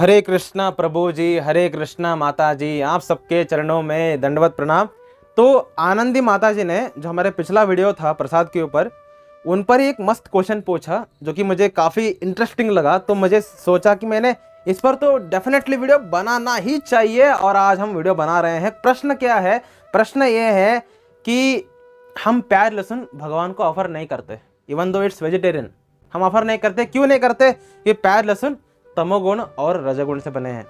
हरे कृष्णा प्रभु जी, हरे कृष्णा माता जी, आप सबके चरणों में दंडवत प्रणाम। तो आनंदी माता जी ने जो हमारे पिछला वीडियो था प्रसाद के ऊपर, उन पर ही एक मस्त क्वेश्चन पूछा जो कि मुझे काफ़ी इंटरेस्टिंग लगा। तो मुझे सोचा कि मैंने इस पर तो डेफिनेटली वीडियो बनाना ही चाहिए और आज हम वीडियो बना रहे हैं। प्रश्न क्या है? प्रश्न ये है कि हम प्याज लहसुन भगवान को ऑफर नहीं करते, इवन दो इट्स वेजिटेरियन। हम ऑफर नहीं करते। क्यों नहीं करते? कि प्याज लहसुन तमोगुण और रजोगुण से बने हैं।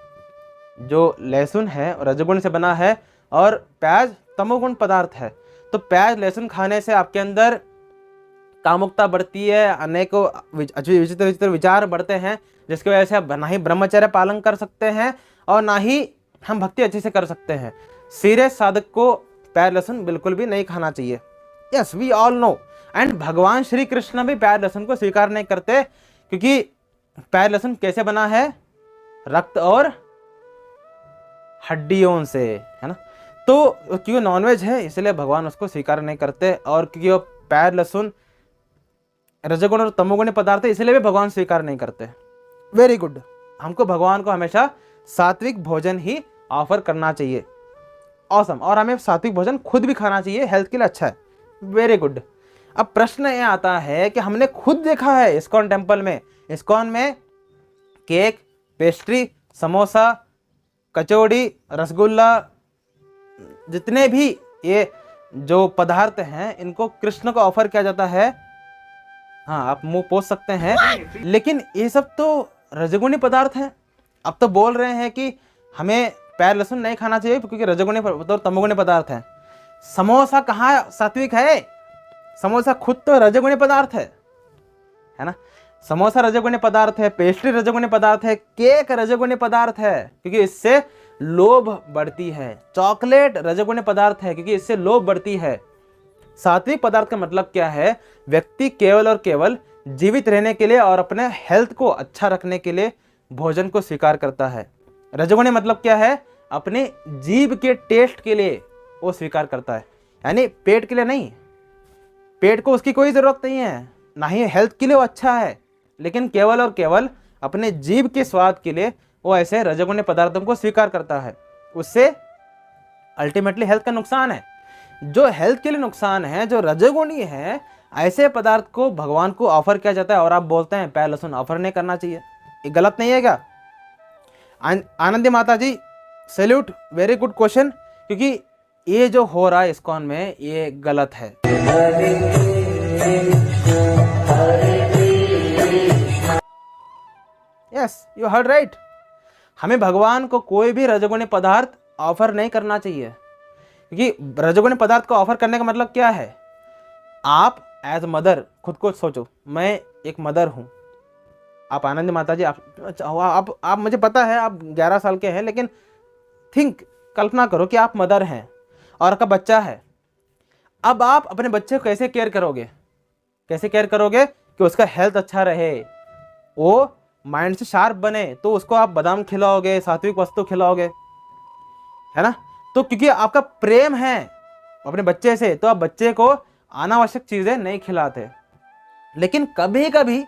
जो लहसुन है रजोगुण से बना है और प्याज तमोगुण पदार्थ है। तो प्याज लहसुन खाने से आपके अंदर कामुकता बढ़ती है, अनेकों विचित्र विचित्र विचार बढ़ते हैं, जिसकी वजह से आप ना ही ब्रह्मचर्य पालन कर सकते हैं और ना ही हम भक्ति अच्छे से कर सकते हैं। सीरियस साधक को प्याज लहसुन बिल्कुल भी नहीं खाना चाहिए। Yes, we all know. And Bhagwan Shri Krishna भी प्याज लहसुन को स्वीकार नहीं करते, क्योंकि प्याज लहसुन कैसे बना है? रक्त और हड्डियों से, है ना। तो क्योंकि नॉनवेज है इसलिए भगवान उसको स्वीकार नहीं करते, और क्योंकि वो प्याज लहसुन रजोगुण और तमोगुण पदार्थ है इसलिए भी भगवान स्वीकार नहीं करते। Very good. हमको भगवान को हमेशा सात्विक भोजन ही ऑफर करना चाहिए। ऑसम। और हमें सात्विक भोजन खुद भी खाना चाहिए, हेल्थ के लिए अच्छा है। Very good. अब प्रश्न ये आता है कि हमने खुद देखा है इस्कॉन टेम्पल में, इस्कॉन में केक, पेस्ट्री, समोसा, कचौड़ी, रसगुल्ला, जितने भी ये जो पदार्थ हैं इनको कृष्ण को ऑफर किया जाता है। हाँ, आप मुंह पोंछ सकते हैं, लेकिन ये सब तो रजोगुणी पदार्थ हैं। अब तो बोल रहे हैं कि हमें प्याज लहसुन नहीं खाना चाहिए क्योंकि रजोगुणी और तमोगुणी पदार्थ हैं। समोसा कहाँ सात्विक है? समोसा खुद तो रजोगुणी पदार्थ है ना। समोसा रजोगुणी पदार्थ है, पेस्ट्री रजोगुणी पदार्थ है, केक रजोगुणी पदार्थ है क्योंकि इससे लोभ बढ़ती है। चॉकलेट रजोगुणी पदार्थ है क्योंकि इससे लोभ बढ़ती है। सात्विक पदार्थ का मतलब क्या है? व्यक्ति केवल और केवल जीवित रहने के लिए और अपने हेल्थ को अच्छा रखने के लिए भोजन को स्वीकार करता है। रजोगुणी मतलब क्या है? अपने जीभ के टेस्ट के लिए वो स्वीकार करता है, यानी पेट के लिए नहीं। पेट को उसकी कोई ज़रूरत नहीं है, ना ही हेल्थ के लिए वो अच्छा है, लेकिन केवल और केवल अपने जीभ के स्वाद के लिए वो ऐसे रजोगुणी पदार्थों को स्वीकार करता है। उससे अल्टीमेटली हेल्थ का नुकसान है। जो हेल्थ के लिए नुकसान है, जो रजोगुणी है, ऐसे पदार्थ को भगवान को ऑफर किया जाता है और आप बोलते हैं प्याज लहसुन ऑफर नहीं करना चाहिए। ये गलत नहीं है क्या? आनंदी माता जी, सैल्यूट, वेरी गुड क्वेश्चन। क्योंकि ये जो हो रहा है इस्कॉन में ये गलत है। Yes, you heard right. हमें भगवान को कोई भी रजोगुणी पदार्थ ऑफर नहीं करना चाहिए, क्योंकि रजोगुणी पदार्थ को ऑफर करने का मतलब क्या है? आप एज मदर खुद को सोचो, मैं एक मदर हूँ। आप आनंदी माता जी, आप मुझे पता है आप 11 साल के हैं, लेकिन कल्पना करो कि आप मदर हैं और आपका बच्चा है। अब आप अपने बच्चे को कैसे केयर करोगे? कैसे केयर करोगे कि उसका हेल्थ अच्छा रहे, वो माइंड से शार्प बने? तो उसको आप बादाम खिलाओगे, सात्विक वस्तु खिलाओगे, है ना। तो क्योंकि आपका प्रेम है अपने बच्चे से, तो आप बच्चे को अनावश्यक चीज़ें नहीं खिलाते। लेकिन कभी कभी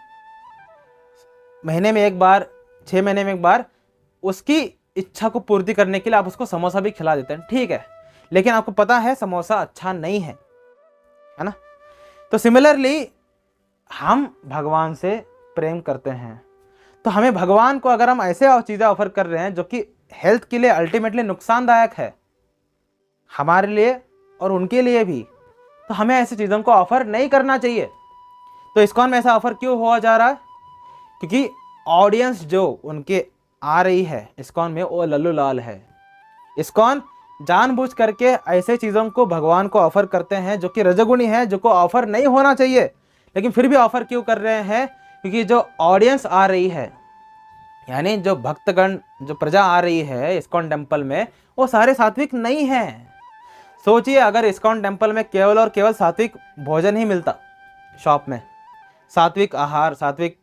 महीने में एक बार, 6 महीने में एक बार उसकी इच्छा को पूर्ति करने के लिए आप उसको समोसा भी खिला देते हैं, ठीक है। लेकिन आपको पता है समोसा अच्छा नहीं है ना। तो सिमिलरली हम भगवान से प्रेम करते हैं, तो हमें भगवान को अगर हम ऐसे चीज़ें ऑफर कर रहे हैं जो कि हेल्थ के लिए अल्टीमेटली नुकसानदायक है हमारे लिए और उनके लिए भी, तो हमें ऐसी चीज़ों को ऑफर नहीं करना चाहिए। तो इस्कॉन में ऐसा ऑफर क्यों हुआ जा रहा है? क्योंकि ऑडियंस जो उनके आ रही है इस्कॉन में वो लल्लू लाल है। इस्कॉन जानबूझ करके ऐसे चीज़ों को भगवान को ऑफर करते हैं जो कि रजोगुणी है, जो को ऑफर नहीं होना चाहिए, लेकिन फिर भी ऑफर क्यों कर रहे हैं? क्योंकि जो ऑडियंस आ रही है, यानी जो भक्तगण, जो प्रजा आ रही है इस्कॉन टेम्पल में, वो सारे सात्विक नहीं हैं। सोचिए, अगर इस्कॉन टेम्पल में केवल और केवल सात्विक भोजन ही मिलता, शॉप में सात्विक आहार, सात्विक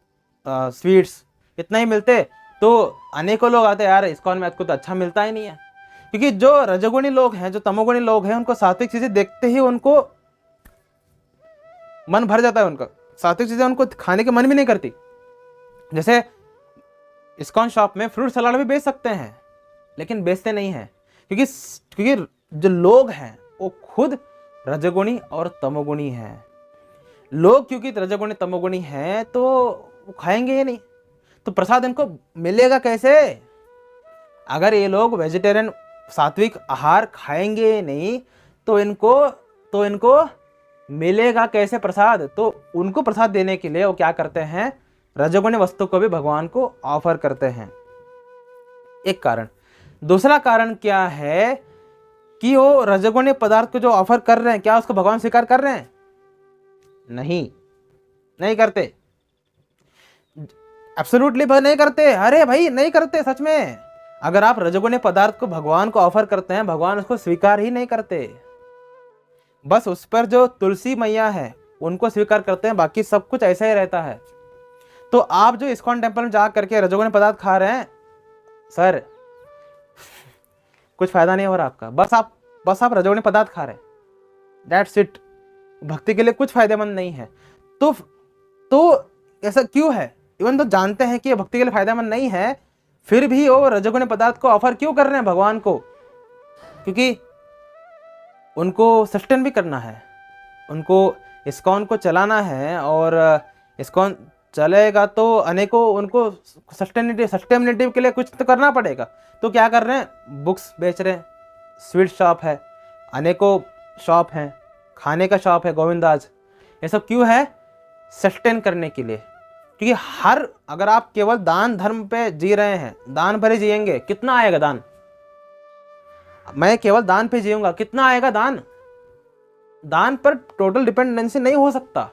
स्वीट्स इतना ही मिलते, तो अनेकों लोग आते, यार इस्कॉन में आपको तो अच्छा मिलता ही नहीं है। क्योंकि जो रजोगुणी लोग हैं, जो तमोगुणी लोग हैं, उनको सात्विक चीज़ें देखते ही उनको मन भर जाता है उनका। सात्विक चीज़ें उनको खाने के मन भी नहीं करती। जैसे इस्कॉन शॉप में फ्रूट सलाद भी बेच सकते हैं, लेकिन बेचते नहीं हैं, क्योंकि जो लोग हैं वो खुद रजोगुणी और तमोगुणी हैं। लोग क्योंकि रजोगुणी तमोगुणी हैं तो वो खाएंगे ही नहीं, तो प्रसाद इनको मिलेगा कैसे? अगर ये लोग वेजिटेरियन सात्विक आहार खाएंगे नहीं तो इनको मिलेगा कैसे प्रसाद? तो उनको प्रसाद देने के लिए वो क्या करते हैं, रजोगुणी वस्तु को भी भगवान को ऑफर करते हैं, एक कारण। दूसरा कारण क्या है कि वो रजोगुणी पदार्थ को जो ऑफर कर रहे हैं, क्या उसको भगवान स्वीकार कर रहे हैं? नहीं करते, एब्सोल्युटली नहीं करते। अरे भाई नहीं करते सच में। अगर आप रजोगुणी पदार्थ को भगवान को ऑफर करते हैं, भगवान उसको स्वीकार ही नहीं करते। बस उस पर जो तुलसी मैया है उनको स्वीकार करते हैं, बाकी सब कुछ ऐसा ही रहता है। तो आप जो इस्कॉन टेम्पल में जा करके रजोगुणी पदार्थ खा रहे हैं, सर कुछ फायदा नहीं हो रहा आपका। बस आप रजोगुणी पदार्थ खा रहे हैं, दैट्स इट। भक्ति के लिए कुछ फायदेमंद नहीं है। तो ऐसा क्यों है? इवन तो जानते हैं कि ये भक्ति के लिए फायदेमंद नहीं है, फिर भी वो रजोगुणी पदार्थ को ऑफर क्यों कर रहे हैं भगवान को? क्योंकि उनको सस्टेन भी करना है, उनको इस्कॉन को चलाना है, और इस्कॉन चलेगा तो अनेकों उनको सस्टेनेटिव के लिए कुछ तो करना पड़ेगा। तो क्या कर रहे हैं? बुक्स बेच रहे हैं, स्वीट शॉप है, अनेकों शॉप हैं, खाने का शॉप है, गोविंदाज। ये सब क्यों है? सस्टेन करने के लिए। क्योंकि अगर आप केवल दान धर्म पे जी रहे हैं, दान पर ही जिएंगे, कितना आएगा दान? मैं केवल दान पे जीऊंगा, कितना आएगा दान? दान पर टोटल डिपेंडेंसी नहीं हो सकता।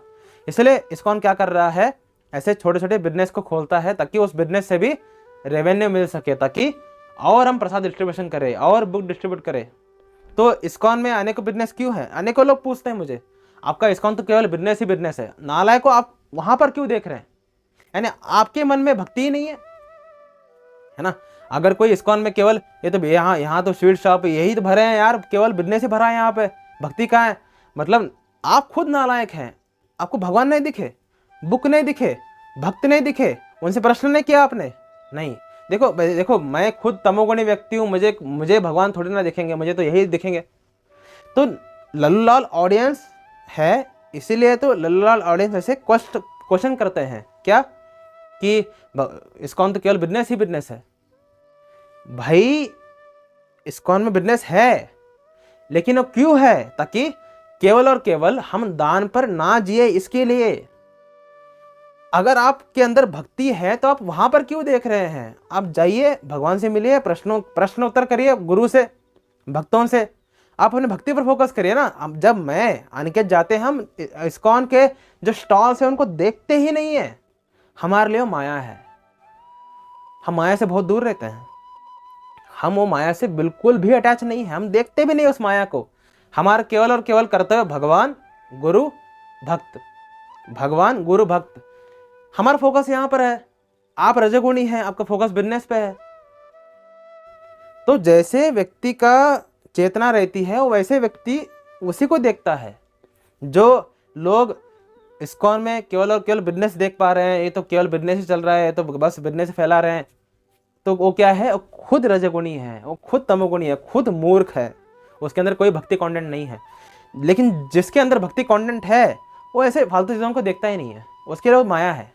इसलिए इस्कॉन क्या कर रहा है, ऐसे छोटे छोटे बिजनेस को खोलता है ताकि उस बिजनेस से भी रेवेन्यू मिल सके, ताकि और हम प्रसाद डिस्ट्रीब्यूशन करें और बुक डिस्ट्रीब्यूट करें। तो इस्कॉन में अनेकों बिजनेस क्यों है? अनेकों लोग पूछते हैं मुझे, आपका इस्कॉन तो केवल बिजनेस ही बिजनेस है, नालायक को आप वहां पर क्यों देख रहे हैं? यानी आपके मन में भक्ति ही नहीं है ना? अगर कोई इस्कॉन में केवल ये तो यहाँ तो स्वीट शॉप यही तो भरे हैं यार, केवल बिजनेस ही भरा है यहाँ पे, भक्ति कहाँ है? मतलब आप खुद नालायक हैं। आपको भगवान नहीं दिखे, बुक नहीं दिखे, भक्त नहीं दिखे, उनसे प्रश्न नहीं किया आपने? नहीं। देखो मैं खुद तमोगुणी व्यक्ति हूँ, मुझे भगवान थोड़ी ना दिखेंगे, मुझे तो यही दिखेंगे। तो लल्लूलाल ऑडियंस है, इसीलिए तो लल्लूलाल ऑडियंस ऐसे क्वेश्चन करते हैं क्या कि इस्कॉन तो केवल बिजनेस ही बिजनेस है। भाई इस्कॉन में बिजनेस है, लेकिन वो क्यों है? ताकि केवल और केवल हम दान पर ना जिए, इसके लिए। अगर आपके अंदर भक्ति है तो आप वहां पर क्यों देख रहे हैं? आप जाइए, भगवान से मिलिए, प्रश्न उत्तर करिए गुरु से, भक्तों से। आप अपने भक्ति पर फोकस करिए ना। अब जब मैं अनिकेत जाते हैं, हम इस्कॉन के जो स्टॉल्स हैं उनको देखते ही नहीं है। हमारे लिए वो माया है, हम माया से बहुत दूर रहते हैं। हम वो माया से बिल्कुल भी अटैच नहीं है, हम देखते भी नहीं उस माया को। हमारा केवल और केवल कर्तव्य भगवान गुरु भक्त, भगवान गुरु भक्त। हमारा फोकस यहाँ पर है। आप रजोगुणी हैं, आपका फोकस बिजनेस पे है। तो जैसे व्यक्ति का चेतना रहती है, वो वैसे व्यक्ति उसी को देखता है। जो लोग इस्कॉन में केवल और केवल बिजनेस देख पा रहे हैं, ये तो केवल बिजनेस ही चल रहा है, तो बस बिजनेस फैला रहे हैं, तो वो क्या है? वो खुद रजोगुणी है, वो खुद तमोगुणी है, खुद मूर्ख है, उसके अंदर कोई भक्ति कंटेंट नहीं है। लेकिन जिसके अंदर भक्ति कंटेंट है वो ऐसे फालतू चीज़ों को देखता ही नहीं है, उसके लिए वो माया है।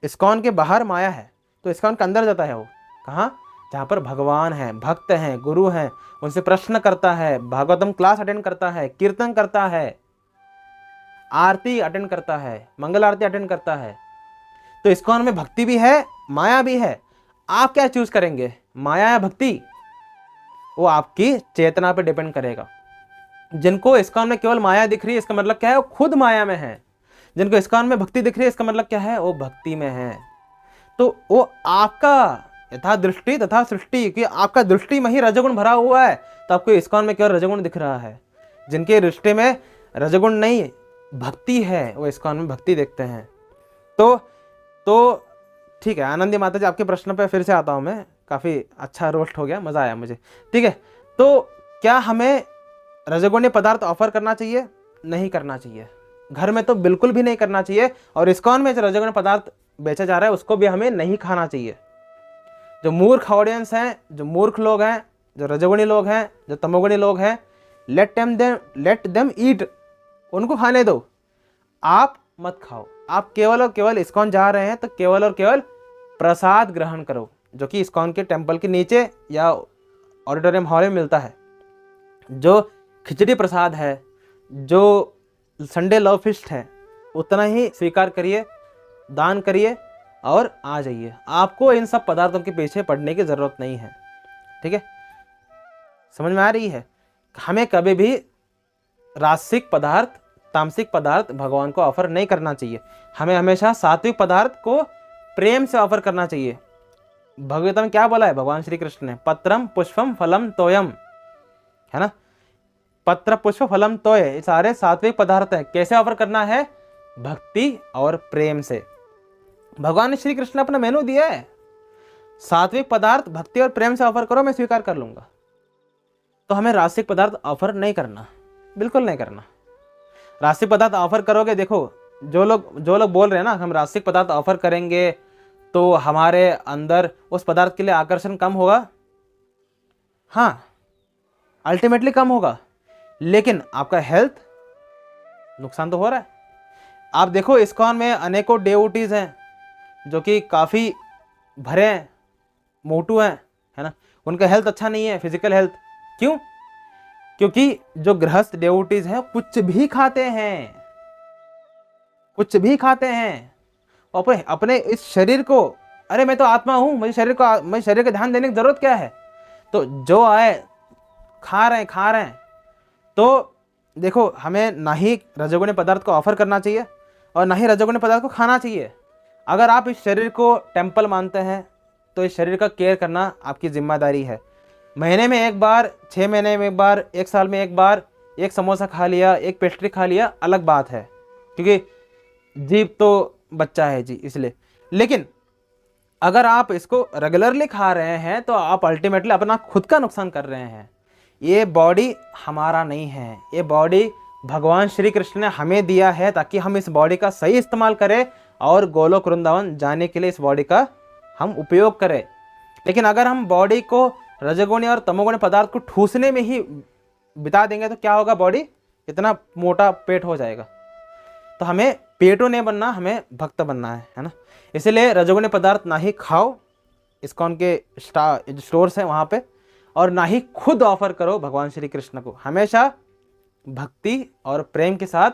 इस्कॉन के बाहर माया है, तो इस्कॉन के अंदर जाता है वो कहाँ? जहाँ पर भगवान है, भक्त हैं, गुरु हैं, उनसे प्रश्न करता है, भागवतम क्लास अटेंड करता है, कीर्तन करता है, आरती अटेंड करता है, मंगल आरती अटेंड करता है। तो इस्कॉन में भक्ति भी है, माया भी है। आप क्या चूज करेंगे, माया या भक्ति? वो आपकी चेतना पे डिपेंड करेगा। जिनको इस्कॉन में केवल माया दिख रही है, इसका मतलब क्या है? वो खुद माया में है। जिनको इस्कॉन में भक्ति दिख रही है, इसका मतलब क्या है? वो भक्ति में है। तो वो आपका यथा दृष्टि तथा सृष्टि, कि आपका दृष्टि में ही रजोगुण भरा हुआ है, तो आपको इस्कॉन में केवल रजोगुण दिख रहा है। जिनके दृष्टि में रजोगुण नहीं, भक्ति है, वो इस्कॉन में भक्ति देखते हैं। तो ठीक है आनंदी माता जी, आपके प्रश्न पे फिर से आता हूँ मैं। काफ़ी अच्छा रोस्ट हो गया, मज़ा आया मुझे। ठीक है, तो क्या हमें रजोगुणी पदार्थ ऑफर करना चाहिए? नहीं करना चाहिए। घर में तो बिल्कुल भी नहीं करना चाहिए। और इस्कॉन में रजोगुणी पदार्थ बेचा जा रहा है उसको भी हमें नहीं खाना चाहिए। जो मूर्ख ऑडियंस हैं, जो मूर्ख लोग हैं, जो रजोगुणी लोग हैं, जो तमोगुणी लोग हैं, लेट देम ईट, उनको खाने दो, आप मत खाओ। आप केवल और केवल इस्कॉन जा रहे हैं तो केवल और केवल प्रसाद ग्रहण करो, जो कि इस्कॉन के टेम्पल के नीचे या ऑडिटोरियम हॉल में मिलता है। जो खिचड़ी प्रसाद है, जो संडे लव फिस्ट है, उतना ही स्वीकार करिए, दान करिए और आ जाइए। आपको इन सब पदार्थों के पीछे पड़ने की ज़रूरत नहीं है। ठीक है, समझ में आ रही है? हमें कभी भी रासिक पदार्थ, तामसिक पदार्थ भगवान को ऑफर नहीं करना चाहिए। हमें हमेशा सात्विक पदार्थ को प्रेम से ऑफर करना चाहिए। भगवत में क्या बोला है भगवान श्री कृष्ण ने? पत्रम पुष्पम फलम तोयम, है ना? पत्र पुष्प फलम तोय, ये सारे सात्विक पदार्थ हैं। कैसे ऑफर करना है? भक्ति और प्रेम से। भगवान श्री कृष्ण ने अपना मेनू दिया है, सात्विक पदार्थ भक्ति और प्रेम से ऑफर करो, मैं स्वीकार कर लूंगा। तो हमें रासिक पदार्थ ऑफर नहीं करना, बिल्कुल नहीं करना। रासिक पदार्थ ऑफर करोगे, देखो जो लोग बोल रहे हैं ना हम रासिक पदार्थ ऑफर करेंगे तो हमारे अंदर उस पदार्थ के लिए आकर्षण कम होगा। हाँ, अल्टीमेटली कम होगा, लेकिन आपका हेल्थ नुकसान तो हो रहा है। आप देखो इस्कॉन में अनेकों डेवोटीज हैं जो कि काफ़ी भरे हैं, मोटू हैं, है ना? उनका हेल्थ अच्छा नहीं है, फिजिकल हेल्थ। क्यों? क्योंकि जो गृहस्थ डेवोटीज हैं कुछ भी खाते हैं, कुछ भी खाते हैं। अपने इस शरीर को, अरे मैं तो आत्मा हूं, मुझे शरीर का ध्यान देने की जरूरत क्या है? तो जो आए खा रहे हैं। तो देखो हमें ना ही रजोगुणी पदार्थ को ऑफर करना चाहिए और ना ही रजोगुणी पदार्थ को खाना चाहिए। अगर आप इस शरीर को टेम्पल मानते हैं तो इस शरीर का केयर करना आपकी जिम्मेदारी है। महीने में एक बार, 6 महीने में एक बार, 1 साल में एक बार एक समोसा खा लिया, एक पेस्ट्री खा लिया, अलग बात है, क्योंकि जीव तो बच्चा है जी, इसलिए। लेकिन अगर आप इसको रेगुलरली खा रहे हैं तो आप अल्टीमेटली अपना खुद का नुकसान कर रहे हैं। ये बॉडी हमारा नहीं है, ये बॉडी भगवान श्री कृष्ण ने हमें दिया है ताकि हम इस बॉडी का सही इस्तेमाल करें और गोलोक वृंदावन जाने के लिए इस बॉडी का हम उपयोग करें। लेकिन अगर हम बॉडी को रजोगुणी और तमोगुणी पदार्थ को ठूसने में ही बिता देंगे तो क्या होगा? बॉडी इतना मोटा पेट हो जाएगा। तो हमें पेटो नहीं बनना, हमें भक्त बनना है ना? इसलिए रजोगुणी पदार्थ ना ही खाओ इस्कॉन के स्टोर्स हैं वहाँ पे, और ना ही खुद ऑफर करो भगवान श्री कृष्ण को। हमेशा भक्ति और प्रेम के साथ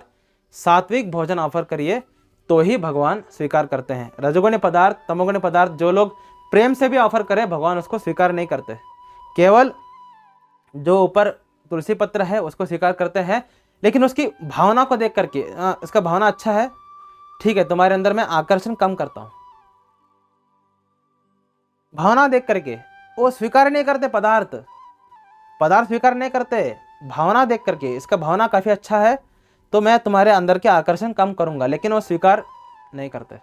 सात्विक भोजन ऑफर करिए, तो ही भगवान स्वीकार करते हैं। रजोगुणी पदार्थ, तमोगुणी पदार्थ जो लोग प्रेम से भी ऑफर करें, भगवान उसको स्वीकार नहीं करते। केवल जो ऊपर तुलसी पत्र है उसको स्वीकार करते हैं, लेकिन उसकी भावना को देख करके, इसका भावना अच्छा है, ठीक है, तुम्हारे अंदर मैं आकर्षण कम करता हूँ, भावना देख करके वो स्वीकार नहीं करते। पदार्थ स्वीकार नहीं करते, भावना देख करके, इसका भावना काफ़ी अच्छा है तो मैं तुम्हारे अंदर के आकर्षण कम करूंगा, लेकिन वो स्वीकार नहीं करते।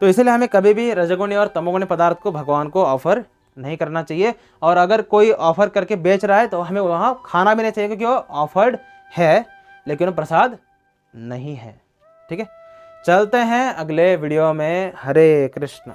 तो इसलिए हमें कभी भी रजोगुणी और तमोगुणी पदार्थ को भगवान को ऑफर नहीं करना चाहिए। और अगर कोई ऑफर करके बेच रहा है तो हमें वहाँ खाना भी नहीं चाहिए, क्योंकि वो ऑफर्ड है लेकिन वो प्रसाद नहीं है। ठीक है, चलते हैं अगले वीडियो में। हरे कृष्ण।